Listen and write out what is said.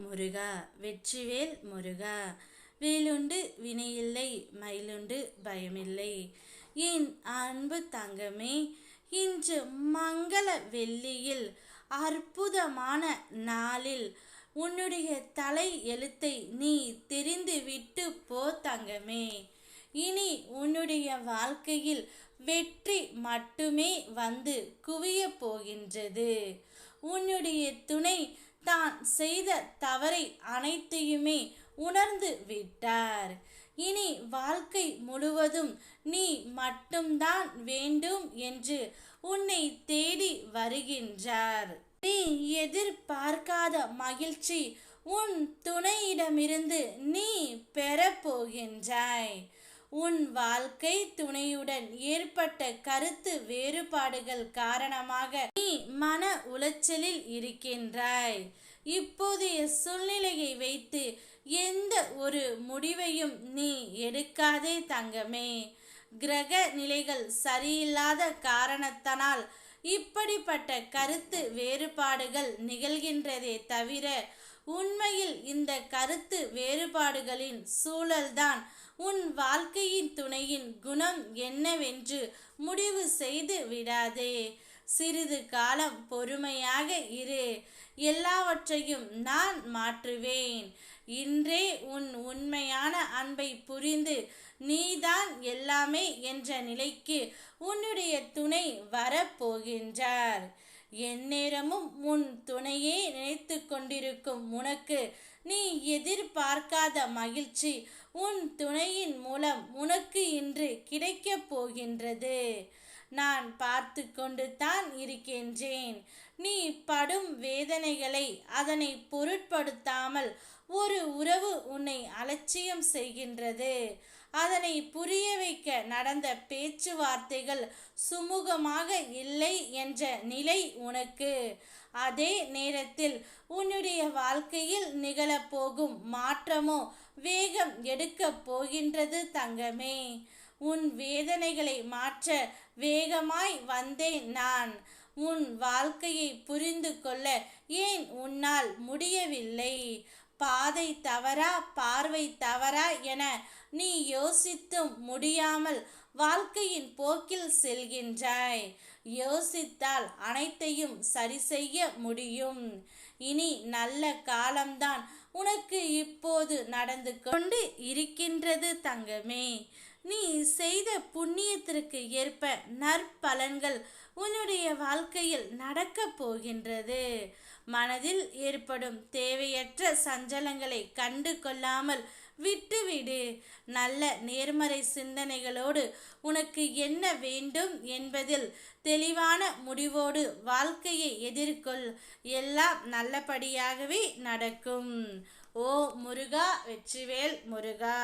முருகா வெற்றிவேல் முருகா. வேலுண்டு வினையில்லை மயிலுண்டு பயமில்லை. என் அன்பு தங்கமே, இன்று மங்கள வெள்ளியில் அற்புதமான நாளில் உன்னுடைய தலை எழுத்தை நீ தெரிந்து விட்டு போ தங்கமே. இனி உன்னுடைய வாழ்க்கையில் வெற்றி மட்டுமே வந்து குவிய போகின்றது. உன்னுடைய துணை தான் செய்த தவறை அனைத்தையுமே உணர்ந்து விட்டார். இனி வாழ்க்கை முழுவதும் நீ மட்டும்தான் வேண்டும் என்று உன்னை தேடி வருகின்றார். நீ எதிர்பார்க்காத மகிழ்ச்சி உன் துணையிடமிருந்து நீ பெறப்போகின்றாய். உன் வாழ்க்கை துணையுடன் ஏற்பட்ட கருத்து வேறுபாடுகள் காரணமாக நீ மன உளைச்சலில் இருக்கின்றாய். இப்போதைய சூழ்நிலையை வைத்து எந்த ஒரு முடிவையும் நீ எடுக்காதே தங்கமே. கிரக நிலைகள் சரியில்லாத காரணத்தினால் இப்படிப்பட்ட கருத்து வேறுபாடுகள் நிகழ்கின்றதே தவிர உண்மையில் இந்த கருத்து வேறுபாடுகளின் சூழல்தான் உன் வாழ்க்கையின் துணையின் குணம் என்னவென்று முடிவு செய்து விடாதே. சிறிது காலம் பொறுமையாக இரு, எல்லாவற்றையும் நான் மாற்றுவேன். இன்றே உன் உண்மையான அன்பை புரிந்து நீதான் எல்லாமே என்ற நிலைக்கு உன்னுடைய துணை வரப்போகின்றார். எந்நேரமும் உன் துணையே நினைத்து கொண்டிருக்கும் உனக்கு நீ எதிர்பார்க்காத மகிழ்ச்சி உன் துணையின் மூலம் உனக்கு இன்று கிடைக்கப் போகின்றது. நான் பார்த்து கொண்டு தான் இருக்கின்றேன். நீ படும் வேதனைகளை அதனை பொருட்படுத்தாமல் ஒரு உறவு உன்னை அலட்சியம் செய்கின்றது. அதனை புரிய வைக்க நடந்த பேச்சுவார்த்தைகள் சுமூகமாக இல்லை என்ற நிலை உனக்கு. அதே நேரத்தில் உன்னுடைய வாழ்க்கையில் நிகழப்போகும் மாற்றமோ வேகம் எடுக்க போகின்றது தங்கமே. உன் வேதனைகளை மாற்ற வேகமாய் வந்தேன் நான். உன் வாழ்க்கையை புரிந்து கொள்ள ஏன் உன்னால் முடியவில்லை? பாதை தவறா பார்வை தவறா என நீ யோசித்தும் முடியாமல் வாழ்க்கையின் போக்கில் செல்கின்றாய். யோசித்தால் அனைத்தையும் சரி செய்ய முடியும். இனி நல்ல காலம்தான் உனக்கு இப்போது நடந்து கொண்டு இருக்கின்றது தங்கமே. நீ செய்த புண்ணியத்திற்கு ஏற்ப நற்பலன்கள் உன்னுடைய வாழ்க்கையில் நடக்கப் போகின்றது. மனதில் ஏற்படும் தேவையற்ற சஞ்சலங்களை கண்டு கொள்ளாமல் விட்டுவிடு. நல்ல நேர்மறை சிந்தனைகளோடு உனக்கு என்ன வேண்டும் என்பதில் தெளிவான முடிவோடு வாழ்க்கையை எதிர்கொள். எல்லாம் நல்லபடியாகவே நடக்கும். ஓ முருகா வெற்றிவேல் முருகா.